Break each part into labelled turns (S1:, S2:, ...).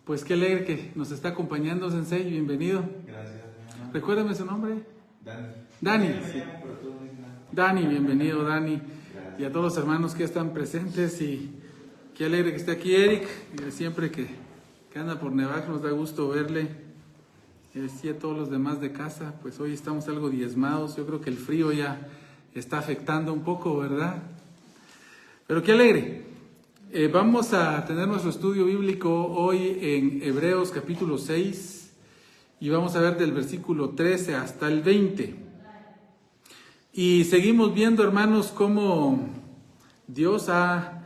S1: Pues qué alegre que nos está acompañando, Sensei, bienvenido.
S2: Gracias, hermano.
S1: Recuérdame su nombre.
S2: Dani.
S1: Dani.
S2: Sí. Pero tú no dices nada.
S1: Dani, bienvenido, Dani.
S2: Gracias.
S1: Y a todos los hermanos que están presentes, y qué alegre que esté aquí Eric, y siempre que anda por Nevac nos da gusto verle. Y así a todos los demás de casa, pues hoy estamos algo diezmados, yo creo que el frío ya está afectando un poco, ¿verdad? Pero qué alegre. Vamos a tener nuestro estudio bíblico hoy en Hebreos capítulo 6 y vamos a ver del versículo 13 hasta el 20. Y seguimos viendo, hermanos, cómo Dios ha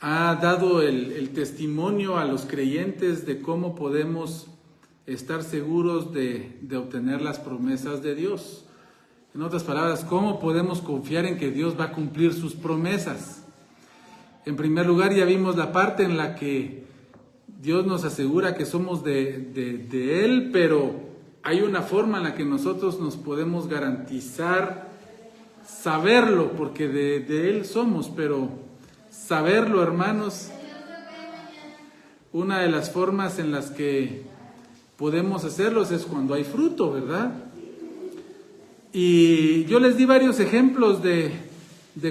S1: dado el testimonio a los creyentes de cómo podemos estar seguros de obtener las promesas de Dios. En otras palabras, cómo podemos confiar en que Dios va a cumplir sus promesas. En primer lugar, ya vimos la parte en la que Dios nos asegura que somos de Él, pero hay una forma en la que nosotros nos podemos garantizar saberlo, porque de Él somos, pero saberlo, hermanos, una de las formas en las que podemos hacerlos es cuando hay fruto, ¿verdad? Y yo les di varios ejemplos de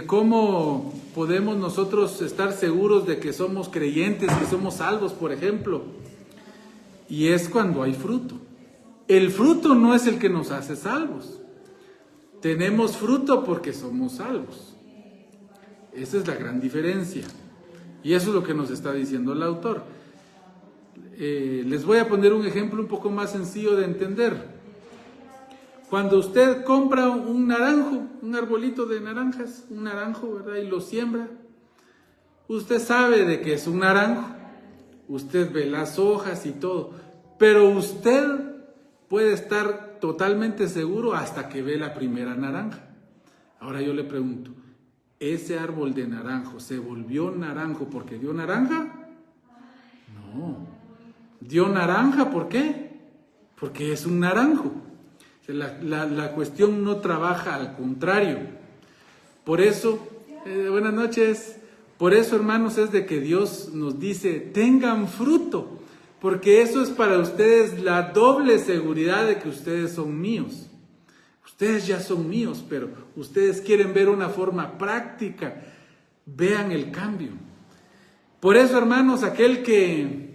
S1: cómo podemos nosotros estar seguros de que somos creyentes, que somos salvos, por ejemplo. Y es cuando hay fruto. El fruto no es el que nos hace salvos. Tenemos fruto porque somos salvos. Esa es la gran diferencia. Y eso es lo que nos está diciendo el autor. Les voy a poner un ejemplo un poco más sencillo de entender. Cuando usted compra un naranjo, un arbolito de naranjas, un naranjo, ¿verdad? Y lo siembra, usted sabe de que es un naranjo, usted ve las hojas y todo, pero usted puede estar totalmente seguro hasta que ve la primera naranja. Ahora yo le pregunto, ¿ese árbol de naranjo se volvió naranjo porque dio naranja? No. ¿Dio naranja por qué? Porque es un naranjo. La cuestión no trabaja, al contrario. Por eso, buenas noches, por eso, hermanos, es de que Dios nos dice, tengan fruto, porque eso es para ustedes la doble seguridad de que ustedes son míos. Ustedes ya son míos, pero ustedes quieren ver una forma práctica. Vean el cambio. Por eso, hermanos, aquel que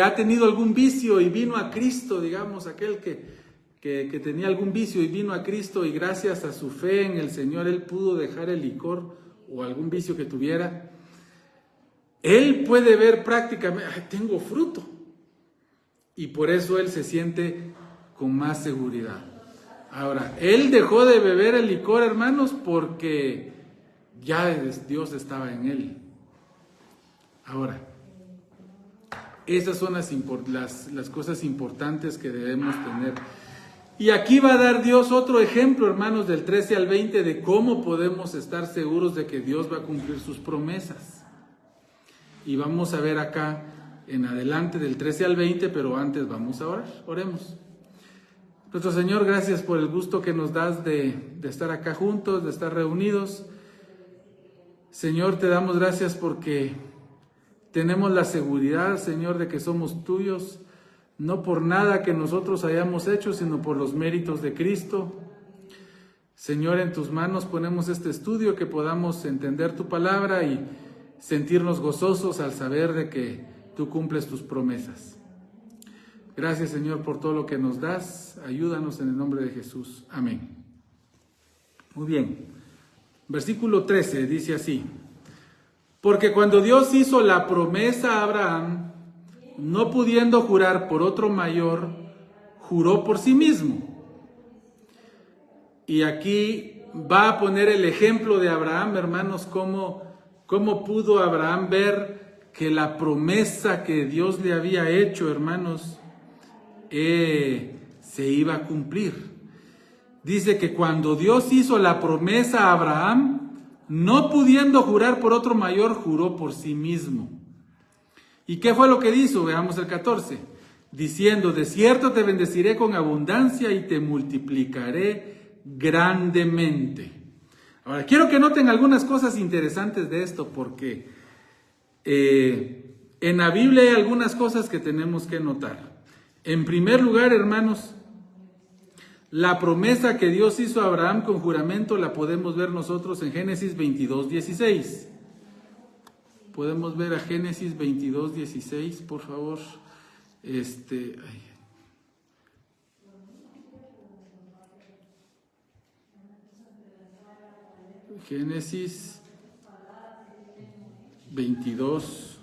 S1: ha tenido algún vicio y vino a Cristo, digamos, aquel que tenía algún vicio y vino a Cristo y gracias a su fe en el Señor, él pudo dejar el licor o algún vicio que tuviera. Él puede ver prácticamente, tengo fruto. Y por eso él se siente con más seguridad. Ahora, él dejó de beber el licor, hermanos, porque ya Dios estaba en él. Ahora, esas son las cosas importantes que debemos tener. Y aquí va a dar Dios otro ejemplo, hermanos, del 13 al 20, de cómo podemos estar seguros de que Dios va a cumplir sus promesas. Y vamos a ver acá en adelante del 13 al 20, pero antes vamos a orar. Oremos. Nuestro Señor, gracias por el gusto que nos das de estar acá juntos, de estar reunidos. Señor, te damos gracias porque tenemos la seguridad, Señor, de que somos tuyos. No por nada que nosotros hayamos hecho, sino por los méritos de Cristo. Señor, en tus manos ponemos este estudio, que podamos entender tu palabra y sentirnos gozosos al saber de que tú cumples tus promesas. Gracias, Señor, por todo lo que nos das. Ayúdanos en el nombre de Jesús. Amén. Muy bien. Versículo 13 dice así: porque cuando Dios hizo la promesa a Abraham, no pudiendo jurar por otro mayor, juró por sí mismo. Y aquí va a poner el ejemplo de Abraham, hermanos, cómo pudo Abraham ver que la promesa que Dios le había hecho, hermanos, se iba a cumplir. Dice que cuando Dios hizo la promesa a Abraham, no pudiendo jurar por otro mayor, juró por sí mismo. ¿Y qué fue lo que hizo? Veamos el 14. Diciendo, de cierto te bendeciré con abundancia y te multiplicaré grandemente. Ahora, quiero que noten algunas cosas interesantes de esto, porque En la Biblia hay algunas cosas que tenemos que notar. En primer lugar, hermanos, la promesa que Dios hizo a Abraham con juramento la podemos ver nosotros en Génesis 22:16. Podemos ver a Génesis 22:16, por favor. Génesis 22:16.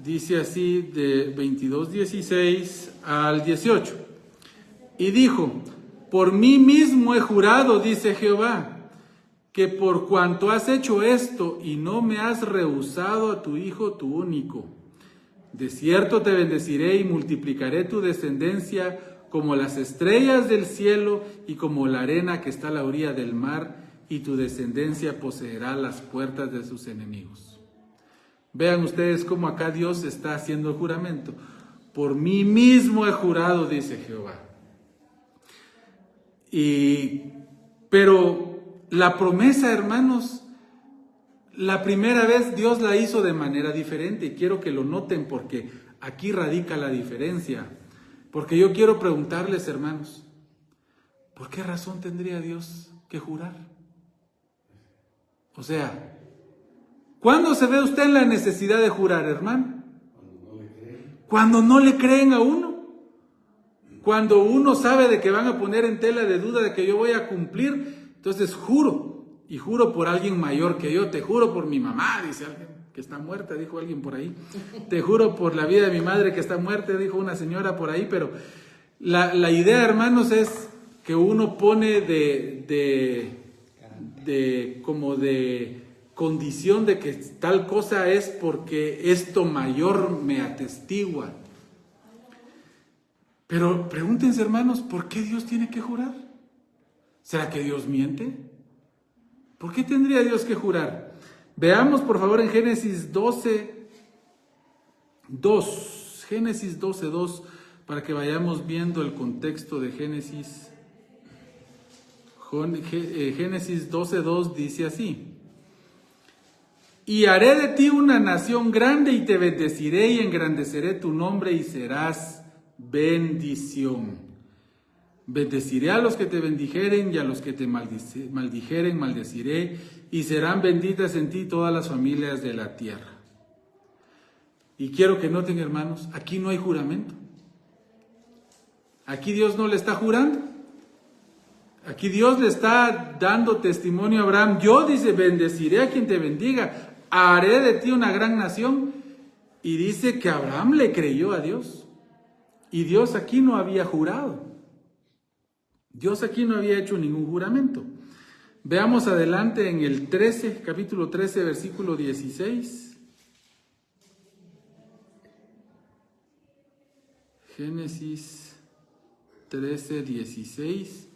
S1: Dice así de 22:16 al 18. Y dijo: por mí mismo he jurado, dice Jehová, que por cuanto has hecho esto y no me has rehusado a tu hijo, tu único, de cierto te bendeciré y multiplicaré tu descendencia como las estrellas del cielo y como la arena que está a la orilla del mar, y tu descendencia poseerá las puertas de sus enemigos. Vean ustedes cómo acá Dios está haciendo el juramento. Por mí mismo he jurado, dice Jehová. Pero la promesa, hermanos, la primera vez Dios la hizo de manera diferente, y quiero que lo noten porque aquí radica la diferencia. Porque yo quiero preguntarles, hermanos, ¿por qué razón tendría Dios que jurar? O sea, ¿cuándo se ve usted en la necesidad de jurar, hermano? Cuando no le creen a uno. Cuando uno sabe de que van a poner en tela de duda de que yo voy a cumplir, entonces juro. Y juro por alguien mayor que yo. Te juro por mi mamá, dice alguien que está muerta, dijo alguien por ahí. Te juro por la vida de mi madre que está muerta, dijo una señora por ahí. Pero la idea, hermanos, es que uno pone como de condición de que tal cosa es porque esto mayor me atestigua. Pero pregúntense, hermanos, ¿por qué Dios tiene que jurar? ¿Será que Dios miente? ¿Por qué tendría Dios que jurar? Veamos, por favor, en Génesis 12:2. Génesis 12:2, para que vayamos viendo el contexto de Génesis. Génesis 12:2 dice así: y haré de ti una nación grande y te bendeciré y engrandeceré tu nombre y serás bendición. Bendeciré a los que te bendijeren y a los que te maldijeren maldeciré, y serán benditas en ti todas las familias de la tierra. Y quiero que noten, hermanos, aquí no hay juramento. Aquí Dios no le está jurando. Aquí Dios le está dando testimonio a Abraham. Yo, dice, bendeciré a quien te bendiga, haré de ti una gran nación. Y dice que Abraham le creyó a Dios. Y Dios aquí no había jurado. Dios aquí no había hecho ningún juramento. Veamos adelante en el 13, capítulo 13, versículo 16. Génesis 13, 16.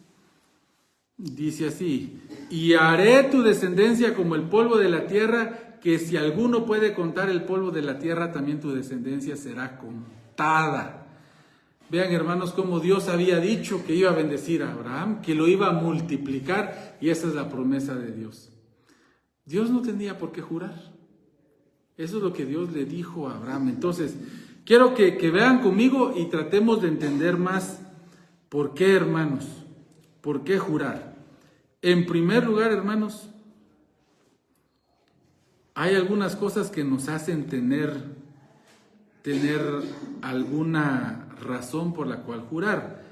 S1: Dice así: y haré tu descendencia como el polvo de la tierra, que si alguno puede contar el polvo de la tierra, también tu descendencia será contada. Vean, hermanos, cómo Dios había dicho que iba a bendecir a Abraham, que lo iba a multiplicar, y esa es la promesa de Dios. Dios no tenía por qué jurar. Eso es lo que Dios le dijo a Abraham. Entonces, quiero que vean conmigo y tratemos de entender más por qué, hermanos, por qué jurar. En primer lugar, hermanos, hay algunas cosas que nos hacen tener alguna razón por la cual jurar.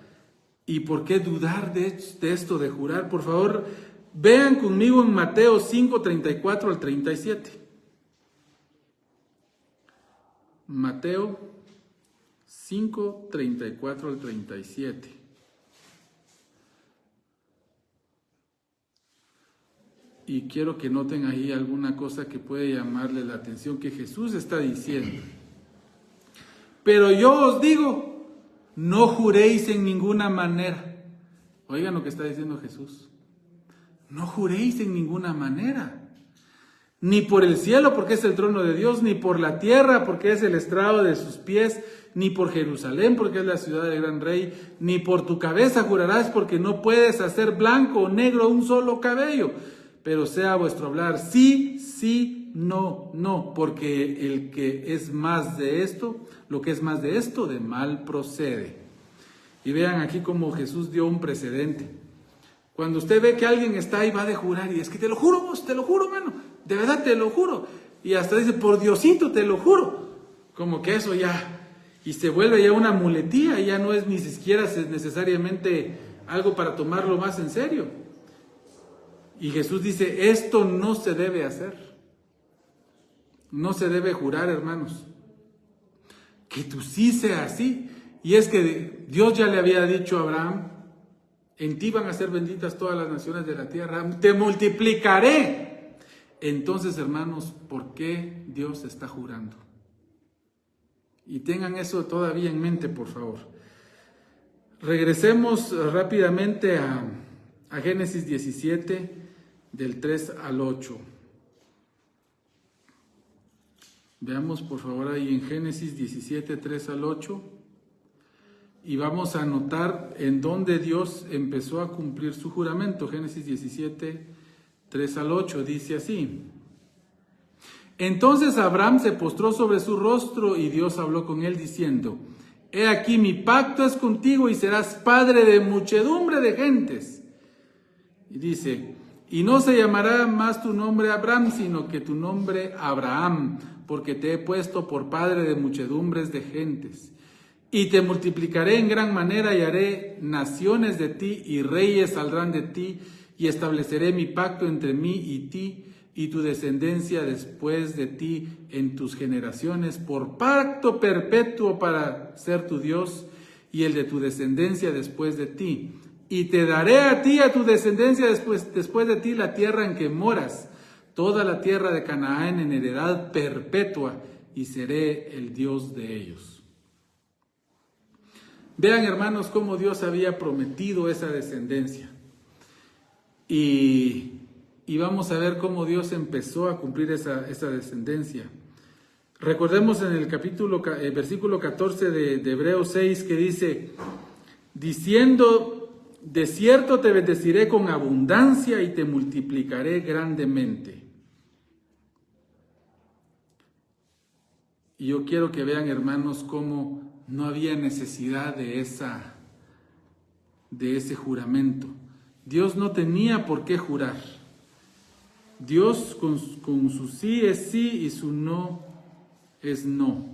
S1: ¿Y por qué dudar de esto de jurar? Por favor, vean conmigo en Mateo 5, 34 al 37. Mateo 5, 34 al 37. Y quiero que noten ahí alguna cosa que puede llamarle la atención que Jesús está diciendo. Pero yo os digo, no juréis en ninguna manera. Oigan lo que está diciendo Jesús. No juréis en ninguna manera. Ni por el cielo, porque es el trono de Dios, ni por la tierra, porque es el estrado de sus pies, ni por Jerusalén, porque es la ciudad del gran rey, ni por tu cabeza jurarás, porque no puedes hacer blanco o negro un solo cabello. pero sea vuestro hablar sí, sí, no, no, porque el que es más de esto, lo que es más de esto, de mal procede. Y vean aquí cómo Jesús dio un precedente. Cuando usted ve que alguien está ahí, va de jurar, y es que te lo juro, vos, te lo juro, mano, de verdad te lo juro. Y hasta dice, por Diosito, te lo juro. Como que eso ya, y se vuelve ya una muletilla, ya no es ni siquiera necesariamente algo para tomarlo más en serio. Y Jesús dice, esto no se debe hacer. No se debe jurar, hermanos. Que tú sí sea así. Y es que Dios ya le había dicho a Abraham, en ti van a ser benditas todas las naciones de la tierra, te multiplicaré. Entonces, hermanos, ¿por qué Dios está jurando? Y tengan eso todavía en mente, por favor. Regresemos rápidamente a Génesis 17, del 3 al 8. Veamos, por favor, ahí en Génesis 17, 3 al 8. Y vamos a notar en dónde Dios empezó a cumplir su juramento. Génesis 17, 3 al 8, dice así. Entonces Abraham se postró sobre su rostro y Dios habló con él diciendo, he aquí mi pacto es contigo y serás padre de muchedumbre de gentes. Y dice, y no se llamará más tu nombre Abraham, sino que tu nombre Abraham, porque te he puesto por padre de muchedumbres de gentes. Y te multiplicaré en gran manera y haré naciones de ti y reyes saldrán de ti y estableceré mi pacto entre mí y ti y tu descendencia después de ti en tus generaciones por pacto perpetuo para ser tu Dios y el de tu descendencia después de ti. Y te daré a ti, a tu descendencia después de ti, la tierra en que moras, toda la tierra de Canaán en heredad perpetua, y seré el Dios de ellos. Vean, hermanos, cómo Dios había prometido esa descendencia. Y vamos a ver cómo Dios empezó a cumplir esa descendencia. Recordemos en el versículo 14 de Hebreos 6 que dice, diciendo, de cierto te bendeciré con abundancia y te multiplicaré grandemente. Y yo quiero que vean, hermanos, cómo no había necesidad de ese juramento. Dios no tenía por qué jurar. Dios con su sí es sí y su no es no.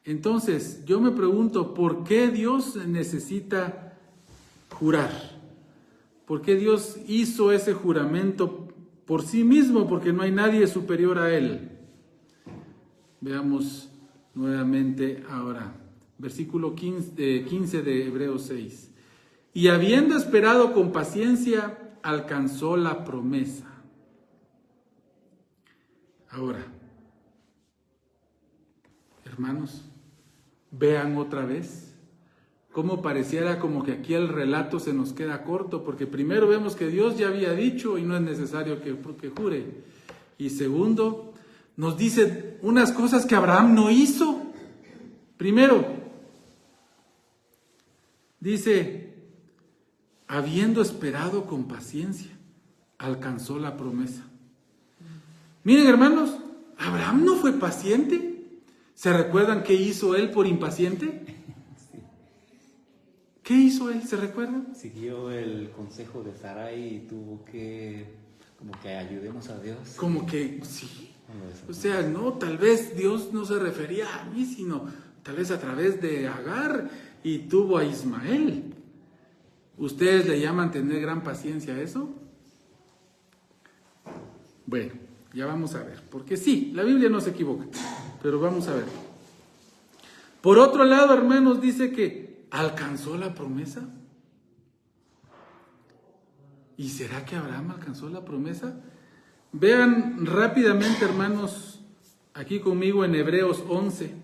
S1: Entonces, yo me pregunto, ¿por qué Dios necesita jurar? ¿Por qué Dios hizo ese juramento por sí mismo? Porque no hay nadie superior a Él. Veamos nuevamente ahora, versículo 15 de Hebreos 6. Y habiendo esperado con paciencia, alcanzó la promesa. Ahora, hermanos, vean otra vez cómo pareciera como que aquí el relato se nos queda corto, porque primero vemos que Dios ya había dicho y no es necesario que jure. Y segundo, nos dice unas cosas que Abraham no hizo. Primero, dice, habiendo esperado con paciencia, alcanzó la promesa. Miren, hermanos, Abraham no fue paciente. ¿Se recuerdan qué hizo él por impaciente?
S2: Sí.
S1: ¿Qué hizo él? ¿Se recuerdan?
S2: Siguió el consejo de Sarai y tuvo que, como que ayudemos a Dios.
S1: Como que, sí. O sea, no, tal vez Dios no se refería a mí, sino tal vez a través de Agar y tuvo a Ismael. ¿Ustedes le llaman tener gran paciencia a eso? Bueno, ya vamos a ver, porque sí, la Biblia no se equivoca, pero vamos a ver. Por otro lado, hermanos, dice que alcanzó la promesa. ¿Y será que Abraham alcanzó la promesa? Vean rápidamente, hermanos, aquí conmigo en Hebreos 11,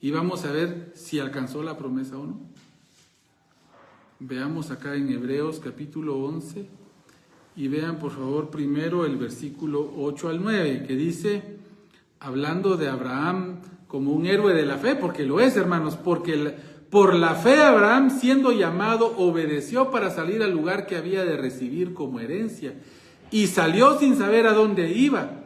S1: y vamos a ver si alcanzó la promesa o no. Veamos acá en Hebreos capítulo 11 y vean por favor primero el versículo 8 al 9 que dice, hablando de Abraham como un héroe de la fe, porque lo es, hermanos, porque Por la fe Abraham, siendo llamado, obedeció para salir al lugar que había de recibir como herencia, y salió sin saber a dónde iba.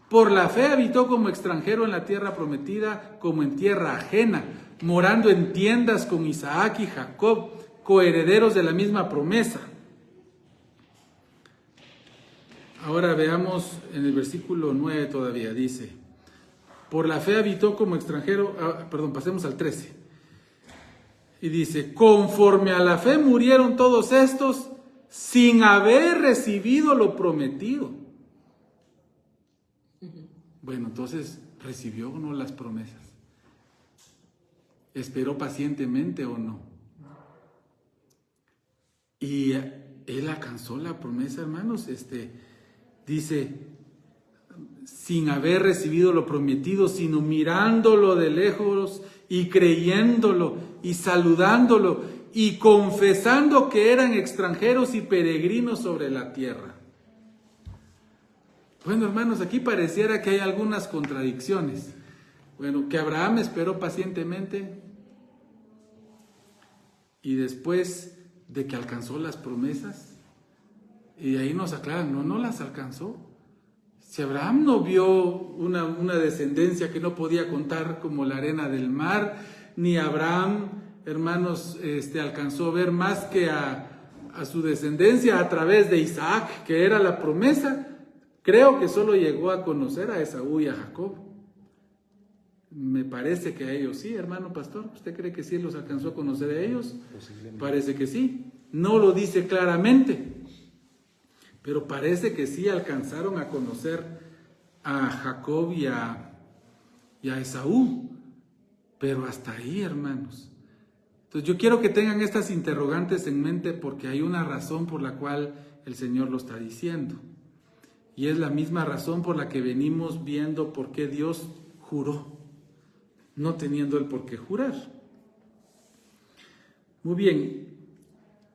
S1: Por la fe habitó como extranjero en la tierra prometida, como en tierra ajena, morando en tiendas con Isaac y Jacob, coherederos de la misma promesa. Ahora veamos en el versículo 9 todavía, dice, por la fe habitó como extranjero, pasemos al 13. Y dice, conforme a la fe murieron todos estos sin haber recibido lo prometido. Bueno, entonces, ¿recibió o no las promesas? ¿Esperó pacientemente o no? Y él alcanzó la promesa, hermanos. Dice, sin haber recibido lo prometido, sino mirándolo de lejos y creyéndolo y saludándolo y confesando que eran extranjeros y peregrinos sobre la tierra. Bueno, hermanos, aquí pareciera que hay algunas contradicciones. Bueno, que Abraham esperó pacientemente y después de que alcanzó las promesas, y ahí nos aclaran, no las alcanzó. Si Abraham no vio una descendencia que no podía contar como la arena del mar, ni Abraham, hermanos, alcanzó a ver más que a su descendencia a través de Isaac, que era la promesa, creo que solo llegó a conocer a Esaú y a Jacob. Me parece que a ellos sí, hermano pastor. ¿Usted cree que sí los alcanzó a conocer a ellos? Parece que sí. No lo dice claramente, pero parece que sí alcanzaron a conocer a Jacob y a Esaú. Pero hasta ahí, hermanos. Entonces yo quiero que tengan estas interrogantes en mente porque hay una razón por la cual el Señor lo está diciendo. Y es la misma razón por la que venimos viendo por qué Dios juró, no teniendo el por qué jurar. Muy bien.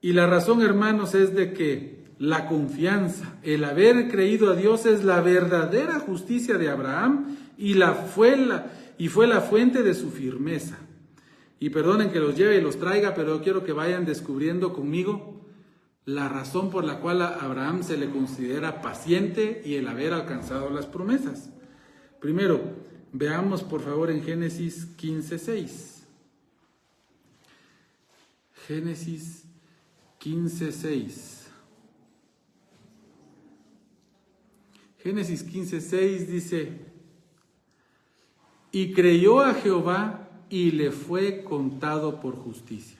S1: Y la razón, hermanos, es de que la confianza, el haber creído a Dios es la verdadera justicia de Abraham y fue la fuente de su firmeza. Y perdonen que los lleve y los traiga, pero yo quiero que vayan descubriendo conmigo la razón por la cual a Abraham se le considera paciente y el haber alcanzado las promesas. Primero, veamos por favor en Génesis 15:6. Génesis 15:6. Génesis 15:6 dice, y creyó a Jehová y le fue contado por justicia.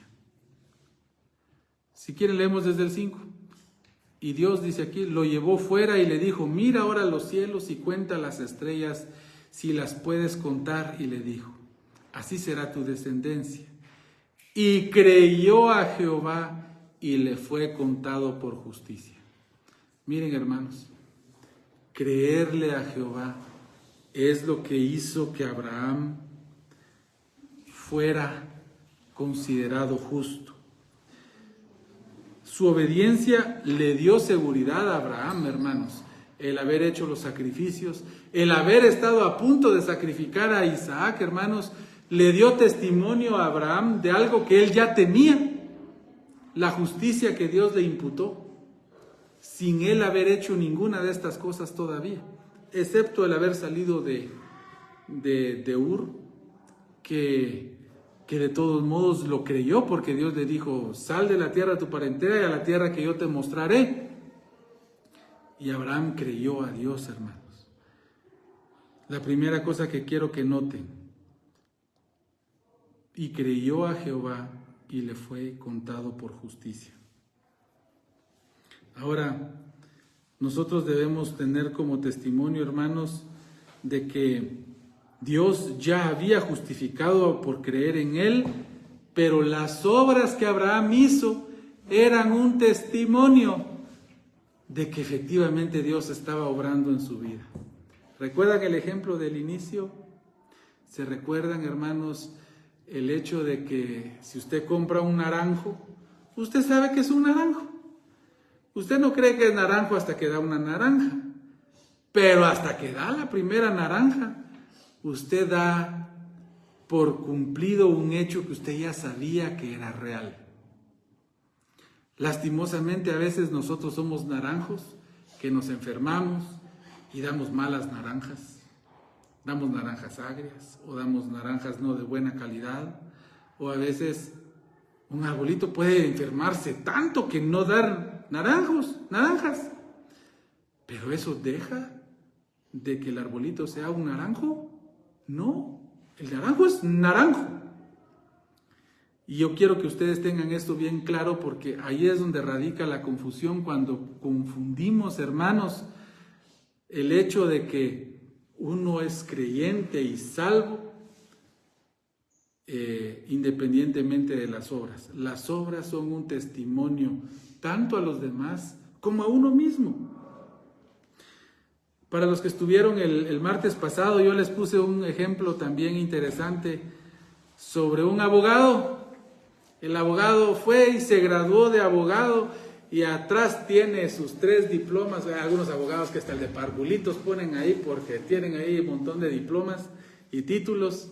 S1: Si quieren leemos desde el 5. Y Dios dice aquí, lo llevó fuera y le dijo, mira ahora los cielos y cuenta las estrellas si las puedes contar. Y le dijo, así será tu descendencia. Y creyó a Jehová y le fue contado por justicia. Miren, hermanos, creerle a Jehová es lo que hizo que Abraham fuera considerado justo. Su obediencia le dio seguridad a Abraham, hermanos. El haber hecho los sacrificios, el haber estado a punto de sacrificar a Isaac, hermanos, le dio testimonio a Abraham de algo que él ya tenía, la justicia que Dios le imputó, sin él haber hecho ninguna de estas cosas todavía, excepto el haber salido de Ur, que de todos modos lo creyó porque Dios le dijo, sal de la tierra de tu parentela y a la tierra que yo te mostraré. Y Abraham creyó a Dios, hermanos. La primera cosa que quiero que noten, y creyó a Jehová y le fue contado por justicia. Ahora, nosotros debemos tener como testimonio, hermanos, de que Dios ya había justificado por creer en Él, pero las obras que Abraham hizo eran un testimonio de que efectivamente Dios estaba obrando en su vida. ¿Recuerdan el ejemplo del inicio? ¿Se recuerdan, hermanos, el hecho de que si usted compra un naranjo, usted sabe que es un naranjo? Usted no cree que es naranjo hasta que da una naranja, pero hasta que da la primera naranja, usted da por cumplido un hecho que usted ya sabía que era real. Lastimosamente a veces nosotros somos naranjos que nos enfermamos y damos malas naranjas. Damos naranjas agrias o damos naranjas no de buena calidad, o a veces un arbolito puede enfermarse tanto que no dar naranjas. Pero eso deja de que el arbolito sea un naranjo. No, el naranjo es naranjo. Y yo quiero que ustedes tengan esto bien claro, porque ahí es donde radica la confusión, cuando confundimos, hermanos, el hecho de que uno es creyente y salvo independientemente de las obras. Las obras son un testimonio tanto a los demás como a uno mismo. Para los que estuvieron el martes pasado, yo les puse un ejemplo también interesante sobre un abogado. El abogado fue y se graduó de abogado y atrás tiene sus 3 diplomas. Hay algunos abogados que hasta el de parvulitos ponen ahí porque tienen ahí un montón de diplomas y títulos.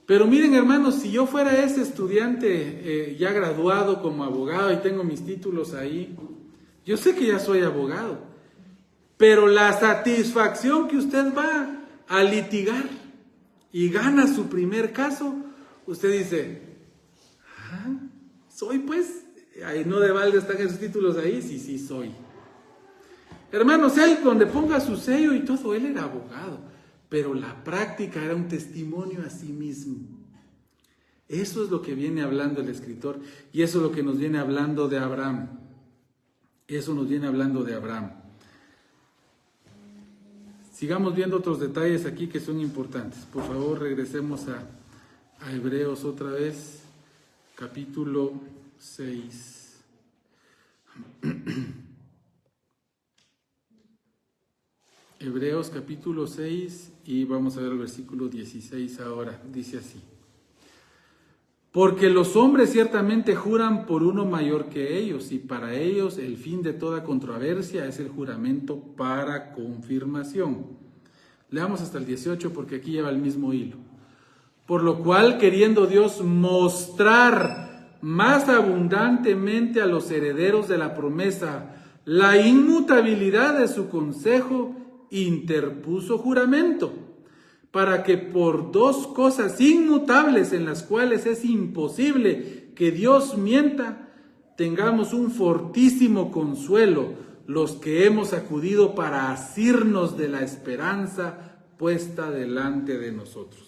S1: Pero miren, hermanos, si yo fuera ese estudiante ya graduado como abogado y tengo mis títulos ahí, yo sé que ya soy abogado, pero la satisfacción que usted va a litigar y gana su primer caso, usted dice, soy pues, ahí no de balde están esos títulos ahí, sí soy. Hermanos, él donde ponga su sello y todo, él era abogado, pero la práctica era un testimonio a sí mismo. Eso es lo que viene hablando el escritor, y eso es lo que nos viene hablando de Abraham. Eso nos viene hablando de Abraham. Sigamos viendo otros detalles aquí que son importantes. Por favor, regresemos a Hebreos otra vez, capítulo 6. Hebreos capítulo 6 y vamos a ver el versículo 16 ahora. Dice así: porque los hombres ciertamente juran por uno mayor que ellos, y para ellos el fin de toda controversia es el juramento para confirmación. Leamos hasta el 18 porque aquí lleva el mismo hilo. Por lo cual, queriendo Dios mostrar más abundantemente a los herederos de la promesa la inmutabilidad de su consejo, interpuso juramento, para que por 2 cosas inmutables en las cuales es imposible que Dios mienta, tengamos un fortísimo consuelo los que hemos acudido para asirnos de la esperanza puesta delante de nosotros.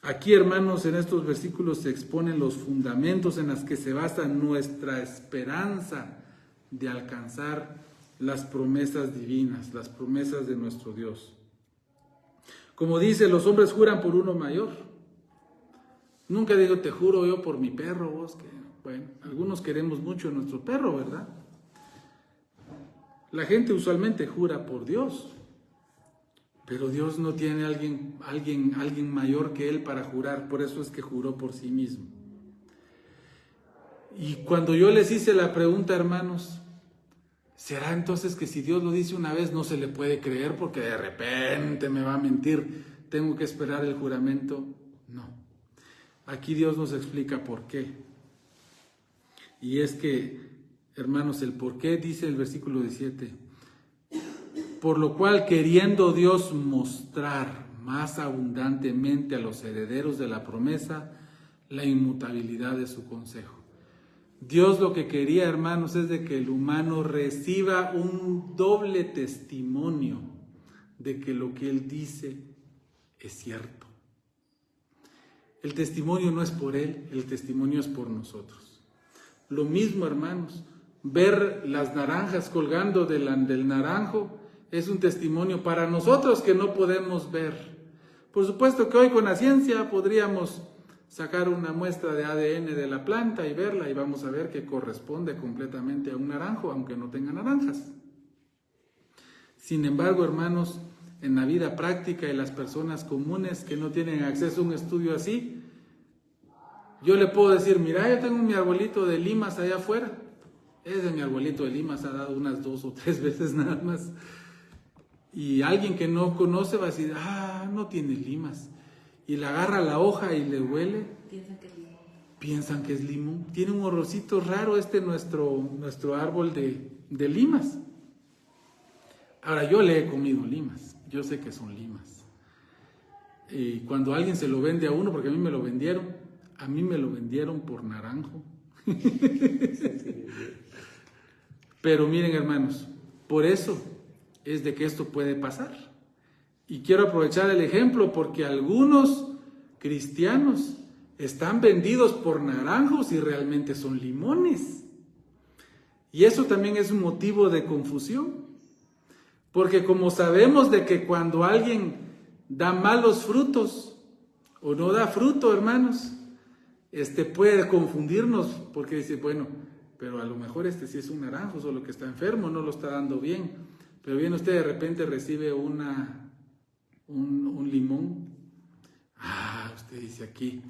S1: Aquí, hermanos, en estos versículos se exponen los fundamentos en los que se basa nuestra esperanza de alcanzar las promesas divinas, las promesas de nuestro Dios. Como dice, los hombres juran por uno mayor. Nunca digo, te juro yo por mi perro, vos, que, bueno, algunos queremos mucho a nuestro perro, ¿verdad? La gente usualmente jura por Dios, pero Dios no tiene alguien mayor que Él para jurar, por eso es que juró por sí mismo. Y cuando yo les hice la pregunta, hermanos, ¿será entonces que si Dios lo dice una vez no se le puede creer porque de repente me va a mentir? ¿Tengo que esperar el juramento? No. Aquí Dios nos explica por qué. Y es que, hermanos, el por qué dice el versículo 17. Por lo cual, queriendo Dios mostrar más abundantemente a los herederos de la promesa la inmutabilidad de su consejo. Dios lo que quería, hermanos, es de que el humano reciba un doble testimonio de que lo que Él dice es cierto. El testimonio no es por Él, el testimonio es por nosotros. Lo mismo, hermanos, ver las naranjas colgando del naranjo es un testimonio para nosotros que no podemos ver. Por supuesto que hoy con la ciencia podríamos sacar una muestra de ADN de la planta y verla, y vamos a ver que corresponde completamente a un naranjo, aunque no tenga naranjas. Sin embargo, hermanos, en la vida práctica y las personas comunes que no tienen acceso a un estudio así, yo le puedo decir, mira, yo tengo mi arbolito de limas allá afuera. Ese mi arbolito de limas ha dado unas 2 o 3 veces nada más. Y alguien que no conoce va a decir, no tiene limas. y le agarra la hoja y le huele,
S3: Piensan que es limón.
S1: piensan que es limón. Tiene un olorcito raro nuestro árbol de limas. Ahora, yo le he comido limas, yo sé que son limas. Y cuando alguien se lo vende a uno, porque a mí me lo vendieron por naranjo. Pero miren, hermanos, por eso es de que esto puede pasar. Y quiero aprovechar el ejemplo porque algunos cristianos están vendidos por naranjos y realmente son limones. Y eso también es un motivo de confusión. Porque como sabemos de que cuando alguien da malos frutos o no da fruto, hermanos, puede confundirnos porque dice, bueno, pero a lo mejor sí es un naranjo, solo que está enfermo, no lo está dando bien. Pero viene usted de repente recibe un limón. Usted dice aquí,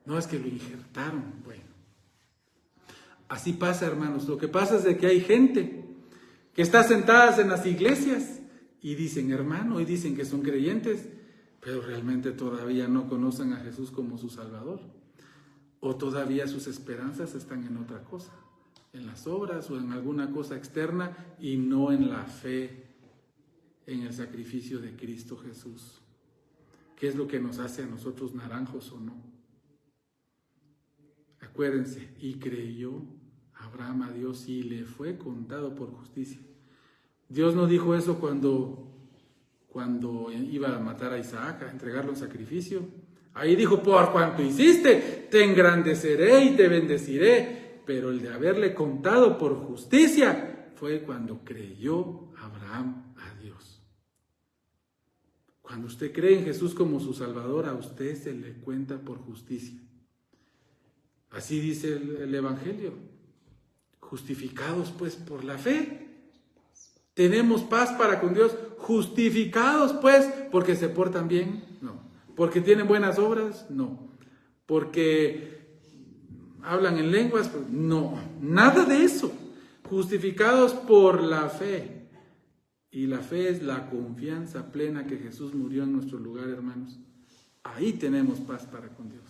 S1: no, es que lo injertaron. Bueno, así pasa, hermanos. Lo que pasa es de que hay gente que está sentadas en las iglesias y dicen hermano, y dicen que son creyentes, pero realmente todavía no conocen a Jesús como su Salvador. O todavía sus esperanzas están en otra cosa, en las obras o en alguna cosa externa y no en la fe, en el sacrificio de Cristo Jesús. ¿Qué es lo que nos hace a nosotros naranjos o no? Acuérdense, y creyó Abraham a Dios y le fue contado por justicia. Dios no dijo eso cuando iba a matar a Isaac, a entregarlo en sacrificio. Ahí dijo, por cuanto hiciste, te engrandeceré y te bendeciré. Pero el de haberle contado por justicia fue cuando creyó Abraham a Dios. Cuando usted cree en Jesús como su Salvador, a usted se le cuenta por justicia. Así dice el Evangelio. Justificados pues por la fe. ¿Tenemos paz para con Dios? Justificados pues porque se portan bien. No. ¿Porque tienen buenas obras? No. ¿Porque hablan en lenguas? No. Nada de eso. Justificados por la fe. Y la fe es la confianza plena que Jesús murió en nuestro lugar, hermanos. Ahí tenemos paz para con Dios.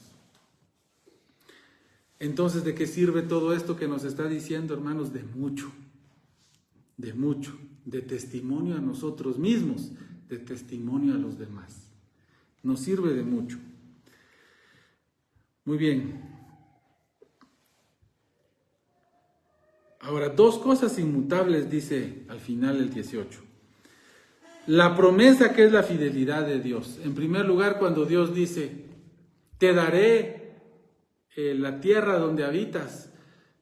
S1: Entonces, ¿de qué sirve todo esto que nos está diciendo, hermanos? De mucho, de testimonio a nosotros mismos, de testimonio a los demás. Nos sirve de mucho. Muy bien. Ahora, dos cosas inmutables dice al final el 18. La promesa que es la fidelidad de Dios. En primer lugar, cuando Dios dice, te daré la tierra donde habitas,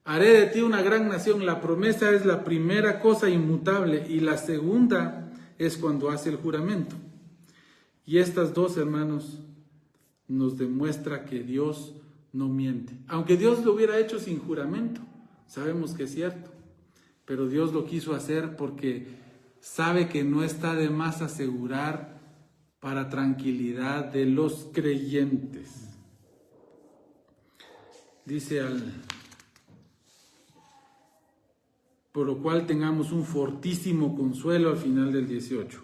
S1: haré de ti una gran nación. La promesa es la primera cosa inmutable y la segunda es cuando hace el juramento. Y estas dos, hermanos, nos demuestra que Dios no miente. Aunque Dios lo hubiera hecho sin juramento, sabemos que es cierto, pero Dios lo quiso hacer porque sabe que no está de más asegurar para tranquilidad de los creyentes. Dice por lo cual tengamos un fortísimo consuelo al final del 18.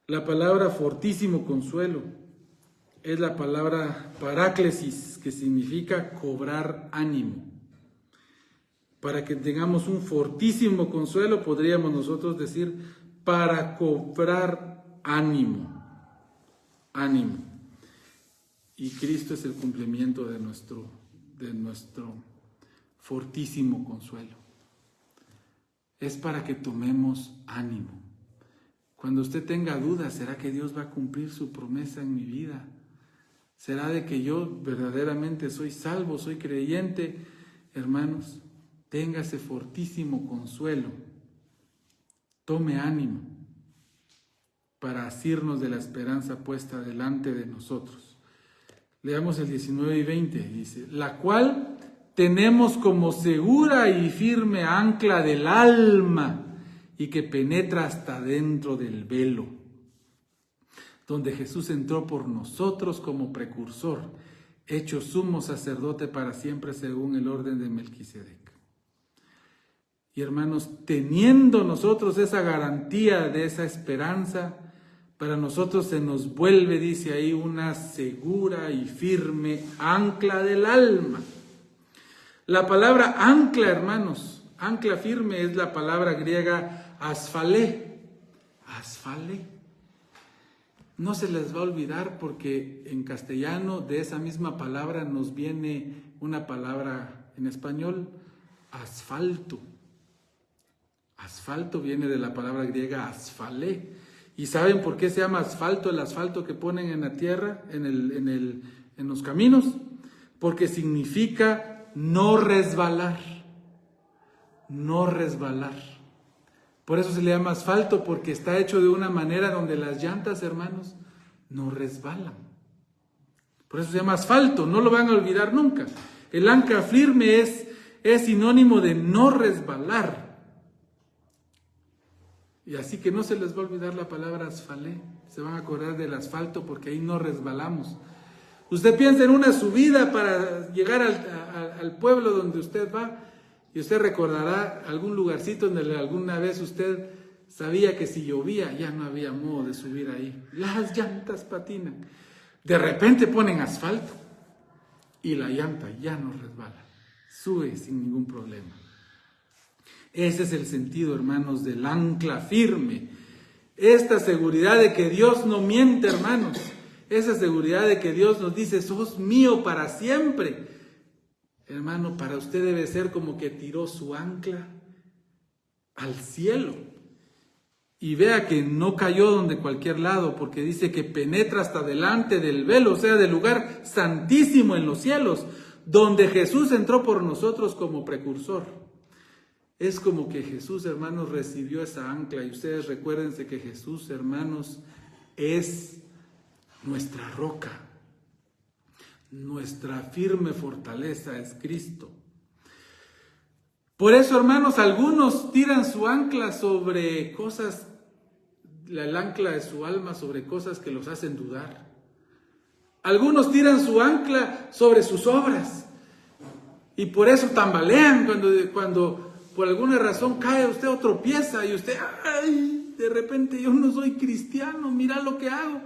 S1: La palabra fortísimo consuelo es la palabra paráclesis, que significa cobrar ánimo. Para que tengamos un fortísimo consuelo, podríamos nosotros decir, para cobrar ánimo. Ánimo. Y Cristo es el cumplimiento de nuestro fortísimo consuelo. Es para que tomemos ánimo. Cuando usted tenga dudas, ¿será que Dios va a cumplir su promesa en mi vida? ¿Será de que yo verdaderamente soy salvo, soy creyente? Hermanos, tenga ese fortísimo consuelo. Tome ánimo para asirnos de la esperanza puesta delante de nosotros. Leamos el 19 y 20, dice, la cual tenemos como segura y firme ancla del alma y que penetra hasta dentro del velo, donde Jesús entró por nosotros como precursor, hecho sumo sacerdote para siempre según el orden de Melquisedec. Y hermanos, teniendo nosotros esa garantía de esa esperanza, para nosotros se nos vuelve, dice ahí, una segura y firme ancla del alma. La palabra ancla, hermanos, ancla firme es la palabra griega asfalé. Asfalé. No se les va a olvidar porque en castellano de esa misma palabra nos viene una palabra en español, asfalto. Asfalto viene de la palabra griega asfalé. ¿Y saben por qué se llama asfalto el asfalto que ponen en la tierra, en los caminos? Porque significa no resbalar. No resbalar. Por eso se le llama asfalto, porque está hecho de una manera donde las llantas, hermanos, no resbalan. Por eso se llama asfalto, no lo van a olvidar nunca. El ancla firme es sinónimo de no resbalar. Y así que no se les va a olvidar la palabra asfalé. Se van a acordar del asfalto porque ahí no resbalamos. Usted piensa en una subida para llegar al pueblo donde usted va y usted recordará algún lugarcito donde alguna vez usted sabía que si llovía ya no había modo de subir ahí. Las llantas patinan. De repente ponen asfalto y la llanta ya no resbala. Sube sin ningún problema. Ese es el sentido, hermanos, del ancla firme. Esta seguridad de que Dios no miente, hermanos. Esa seguridad de que Dios nos dice, sos mío para siempre. Hermano, para usted debe ser como que tiró su ancla al cielo. Y vea que no cayó donde cualquier lado, porque dice que penetra hasta delante del velo, o sea, del lugar santísimo en los cielos, donde Jesús entró por nosotros como precursor. Es como que Jesús, hermanos, recibió esa ancla. Y ustedes recuérdense que Jesús, hermanos, es nuestra roca. Nuestra firme fortaleza es Cristo. Por eso, hermanos, algunos tiran su ancla sobre cosas, el ancla de su alma sobre cosas que los hacen dudar. Algunos tiran su ancla sobre sus obras. Y por eso tambalean cuando por alguna razón cae usted o tropieza y usted, ¡ay! De repente yo no soy cristiano, mira lo que hago.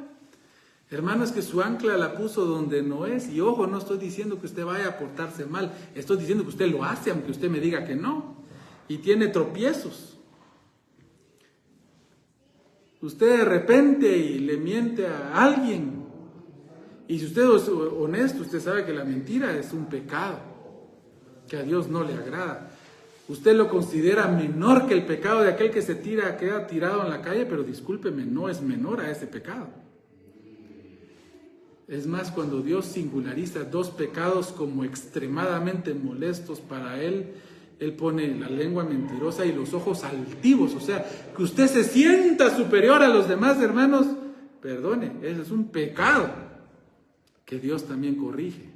S1: Hermano, es que su ancla la puso donde no es. Y ojo, no estoy diciendo que usted vaya a portarse mal. Estoy diciendo que usted lo hace, aunque usted me diga que no. Y tiene tropiezos. Usted de repente y le miente a alguien. Y si usted es honesto, usted sabe que la mentira es un pecado, que a Dios no le agrada. Usted lo considera menor que el pecado de aquel que queda tirado en la calle, pero discúlpeme, no es menor a ese pecado. Es más, cuando Dios singulariza dos pecados como extremadamente molestos para Él, Él pone la lengua mentirosa y los ojos altivos. O sea, que usted se sienta superior a los demás, hermanos, perdone, ese es un pecado que Dios también corrige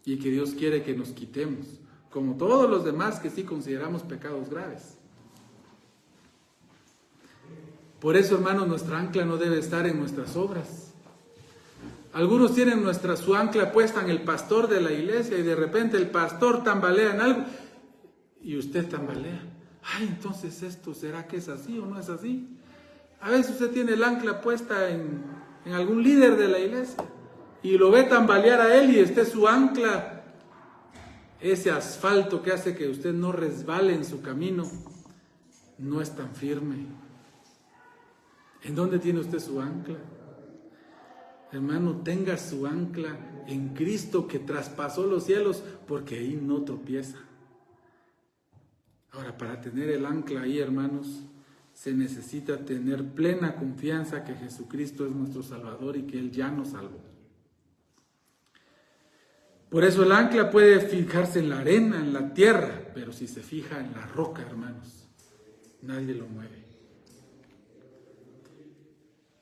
S1: y que Dios quiere que nos quitemos, como todos los demás que sí consideramos pecados graves. Por eso, hermanos, nuestra ancla no debe estar en nuestras obras. Algunos tienen su ancla puesta en el pastor de la iglesia y de repente el pastor tambalea en algo y usted tambalea. Ay, entonces esto, ¿será que es así o no es así? A veces usted tiene el ancla puesta en algún líder de la iglesia y lo ve tambalear a él y este es su ancla, ese asfalto que hace que usted no resbale en su camino, no es tan firme. ¿En dónde tiene usted su ancla? Hermano, tenga su ancla en Cristo que traspasó los cielos, porque ahí no tropieza. Ahora, para tener el ancla ahí, hermanos, se necesita tener plena confianza que Jesucristo es nuestro Salvador y que Él ya nos salvó. Por eso el ancla puede fijarse en la arena, en la tierra, pero si se fija en la roca, hermanos, nadie lo mueve.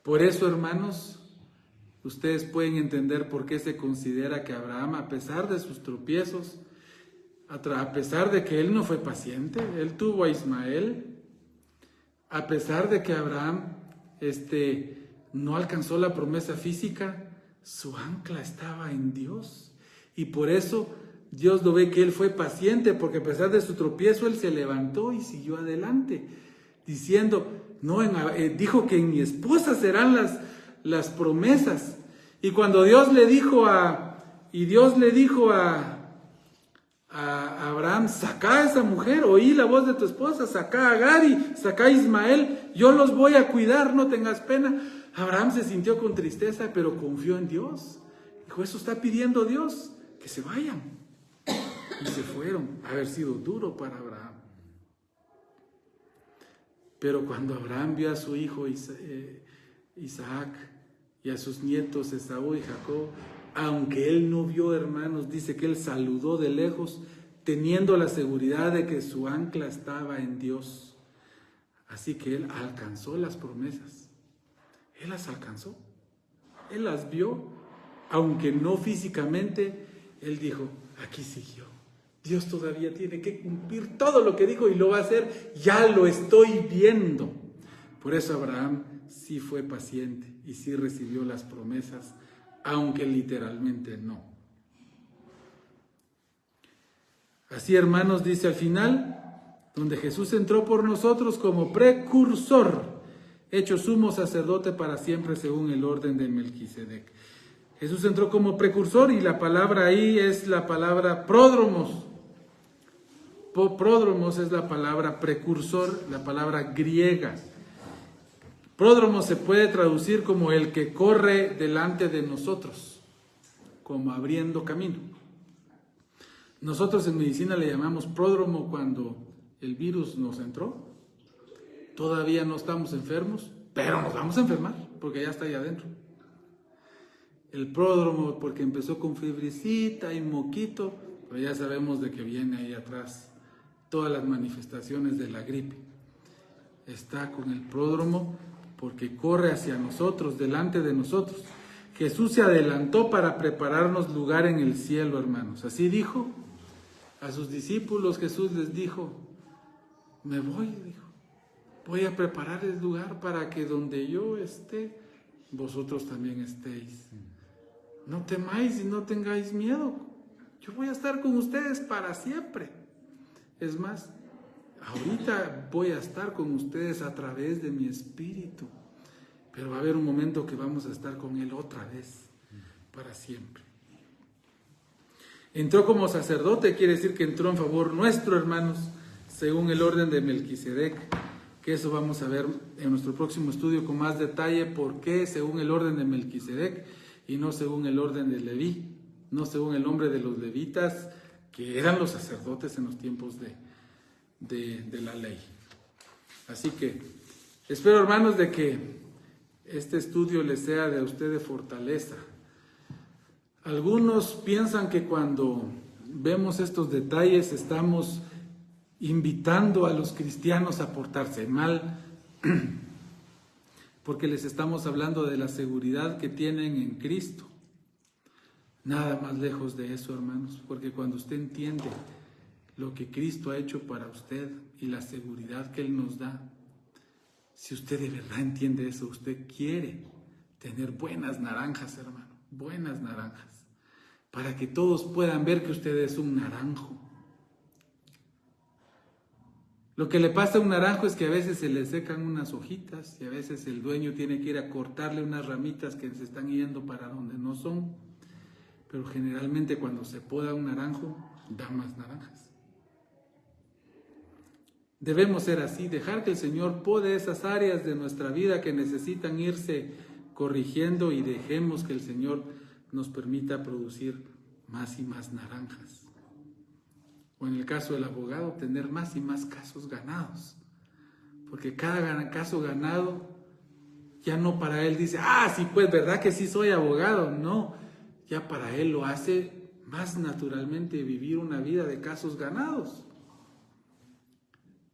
S1: Por eso, hermanos, ustedes pueden entender por qué se considera que Abraham, a pesar de sus tropiezos, a pesar de que él no fue paciente, él tuvo a Ismael, a pesar de que Abraham no alcanzó la promesa física, su ancla estaba en Dios. Y por eso Dios lo ve que él fue paciente, porque a pesar de su tropiezo, él se levantó y siguió adelante. diciendo, no, dijo que en mi esposa serán las promesas. Y cuando Dios le dijo a Abraham, saca a esa mujer, oí la voz de tu esposa, saca a Agar y saca a Ismael, yo los voy a cuidar, no tengas pena. Abraham se sintió con tristeza, pero confió en Dios. Dijo, eso está pidiendo Dios, que se vayan. Y se fueron. Haber sido duro para Abraham. Pero cuando Abraham vio a su hijo Isaac y a sus nietos Esaú y Jacob, aunque él no vio, hermanos, dice que él saludó de lejos, teniendo la seguridad de que su ancla estaba en Dios. Así que él alcanzó las promesas. Él las alcanzó. Él las vio, aunque no físicamente. Él dijo, aquí siguió. Dios todavía tiene que cumplir todo lo que dijo y lo va a hacer. Ya lo estoy viendo. Por eso Abraham sí fue paciente y sí recibió las promesas, aunque literalmente no. Así, hermanos, dice al final, donde Jesús entró por nosotros como precursor, hecho sumo sacerdote para siempre según el orden de Melquisedec. Jesús entró como precursor y la palabra ahí es la palabra pródromos. Pródromos es la palabra precursor, la palabra griega. Pródromo se puede traducir como el que corre delante de nosotros, como abriendo camino. Nosotros en medicina le llamamos pródromo cuando el virus nos entró. Todavía no estamos enfermos, pero nos vamos a enfermar porque ya está ahí adentro. El pródromo porque empezó con fiebrecita y moquito, pero ya sabemos de que viene ahí atrás todas las manifestaciones de la gripe. Está con el pródromo porque corre hacia nosotros, delante de nosotros. Jesús se adelantó para prepararnos lugar en el cielo, hermanos. Así dijo a sus discípulos, Jesús les dijo, me voy, dijo, voy a prepararles lugar para que donde yo esté, vosotros también estéis. No temáis y no tengáis miedo. Yo voy a estar con ustedes para siempre. Es más, ahorita voy a estar con ustedes a través de mi espíritu, pero va a haber un momento que vamos a estar con Él otra vez, para siempre. Entró como sacerdote, quiere decir que entró en favor nuestro, hermanos, según el orden de Melquisedec, que eso vamos a ver en nuestro próximo estudio con más detalle, por qué según el orden de Melquisedec y no según el orden de Leví, no según el nombre de los levitas, que eran los sacerdotes en los tiempos de la ley. Así que espero, hermanos, de que este estudio les sea de ustedes fortaleza. Algunos piensan que cuando vemos estos detalles estamos invitando a los cristianos a portarse mal, porque les estamos hablando de la seguridad que tienen en Cristo. Nada más lejos de eso, hermanos, porque cuando usted entiende lo que Cristo ha hecho para usted y la seguridad que Él nos da, si usted de verdad entiende eso, usted quiere tener buenas naranjas, hermano, buenas naranjas, para que todos puedan ver que usted es un naranjo. Lo que le pasa a un naranjo es que a veces se le secan unas hojitas y a veces el dueño tiene que ir a cortarle unas ramitas que se están yendo para donde no son. Pero generalmente cuando se poda un naranjo, da más naranjas. Debemos ser así, dejar que el Señor pode esas áreas de nuestra vida que necesitan irse corrigiendo y dejemos que el Señor nos permita producir más y más naranjas. O en el caso del abogado, tener más y más casos ganados. Porque cada caso ganado, ya no para él dice, sí, pues, ¿verdad que sí soy abogado? No, ya para él lo hace más naturalmente vivir una vida de casos ganados.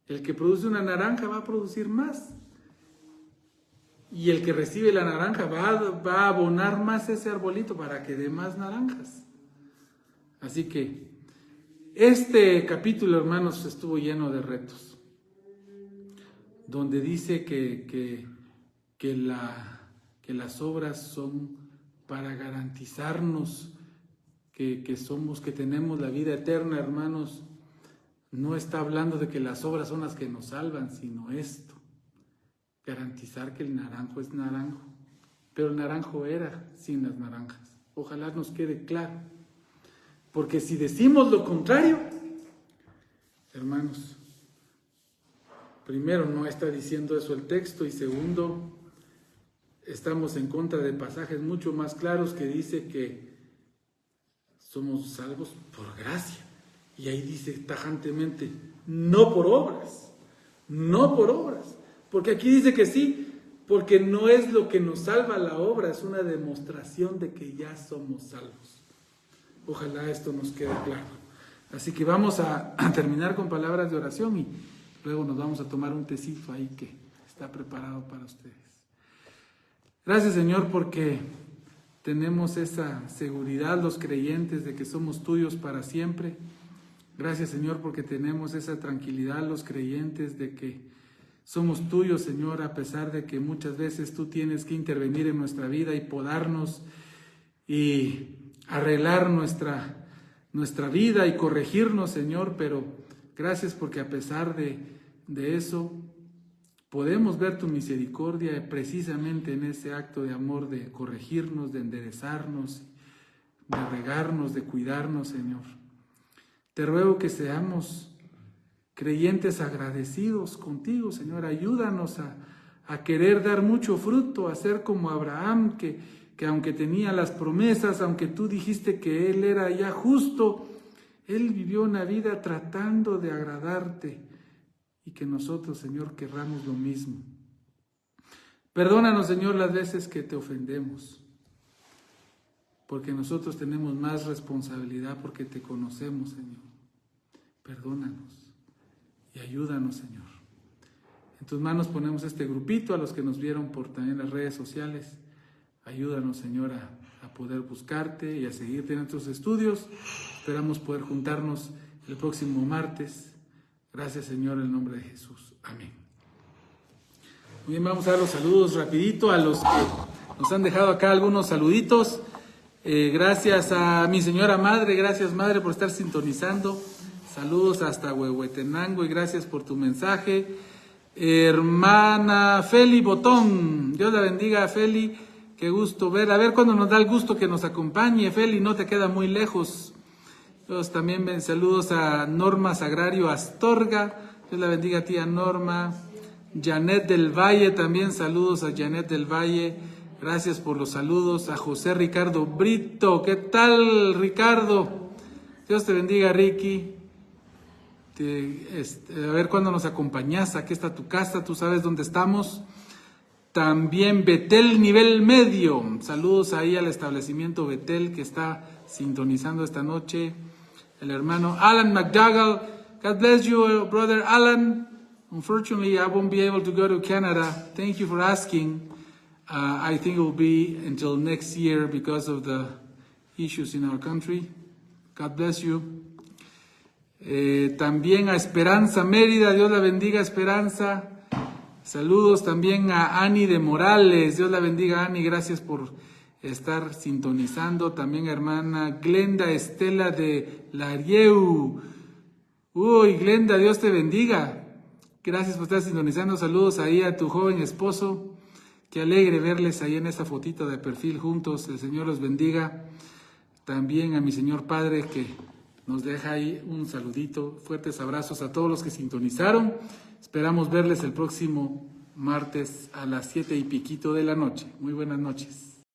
S1: El que produce una naranja va a producir más. Y el que recibe la naranja va a abonar más ese arbolito para que dé más naranjas. Así que este capítulo, hermanos, estuvo lleno de retos. Donde dice que las obras son para garantizarnos que tenemos la vida eterna, hermanos. No está hablando de que las obras son las que nos salvan, sino esto, garantizar que el naranjo es naranjo, pero el naranjo era sin las naranjas. Ojalá nos quede claro, porque si decimos lo contrario, hermanos, primero, no está diciendo eso el texto, y segundo, estamos en contra de pasajes mucho más claros que dice que somos salvos por gracia. Y ahí dice tajantemente, no por obras, no por obras. Porque aquí dice que sí, porque no es lo que nos salva la obra, es una demostración de que ya somos salvos. Ojalá esto nos quede claro. Así que vamos a terminar con palabras de oración y luego nos vamos a tomar un tecito ahí que está preparado para ustedes. Gracias, Señor, porque tenemos esa seguridad los creyentes de que somos tuyos para siempre. Gracias, Señor, porque tenemos esa tranquilidad los creyentes de que somos tuyos, Señor, a pesar de que muchas veces tú tienes que intervenir en nuestra vida y podarnos y arreglar nuestra vida y corregirnos, Señor, pero gracias porque a pesar de eso podemos ver tu misericordia precisamente en ese acto de amor, de corregirnos, de enderezarnos, de regarnos, de cuidarnos, Señor. Te ruego que seamos creyentes agradecidos contigo, Señor. Ayúdanos a querer dar mucho fruto, a ser como Abraham, que aunque tenía las promesas, aunque tú dijiste que él era ya justo, él vivió una vida tratando de agradarte. Y que nosotros, Señor, querramos lo mismo. Perdónanos, Señor, las veces que te ofendemos, porque nosotros tenemos más responsabilidad porque te conocemos, Señor. Perdónanos y ayúdanos, Señor. En tus manos ponemos este grupito, a los que nos vieron por también las redes sociales. Ayúdanos, Señor, a poder buscarte y a seguirte en nuestros estudios. Esperamos poder juntarnos el próximo martes. Gracias, Señor, en el nombre de Jesús. Amén. Muy bien, vamos a dar los saludos rapidito a los que nos han dejado acá algunos saluditos. Gracias a mi señora madre, gracias madre por estar sintonizando. Saludos hasta Huehuetenango y gracias por tu mensaje. Hermana Feli Botón, Dios la bendiga, Feli, qué gusto ver. A ver cuándo nos da el gusto que nos acompañe, Feli, no te queda muy lejos. También saludos a Norma Sagrario Astorga, Dios la bendiga, tía Norma. Janet del Valle, también saludos a Janet del Valle, gracias por los saludos. A José Ricardo Brito, ¿qué tal, Ricardo? Dios te bendiga, Ricky. A ver cuándo nos acompañas, aquí está tu casa, tú sabes dónde estamos. También Betel Nivel Medio, saludos ahí al establecimiento Betel que está sintonizando esta noche. El hermano Alan McDougall, God bless you, brother Alan. Unfortunately, I won't be able to go to Canada. Thank you for asking. I think it will be until next year because of the issues in our country. God bless you. También a Esperanza Mérida, Dios la bendiga, Esperanza. Saludos también a Ani de Morales, Dios la bendiga, Ani, gracias por estar sintonizando. También a hermana Glenda Estela de Larieu. Uy, Glenda, Dios te bendiga. Gracias por estar sintonizando. Saludos ahí a tu joven esposo. Qué alegre verles ahí en esta fotito de perfil juntos. El Señor los bendiga. También a mi Señor Padre que nos deja ahí un saludito. Fuertes abrazos a todos los que sintonizaron. Esperamos verles el próximo martes a las 7:15 de la noche. Muy buenas noches.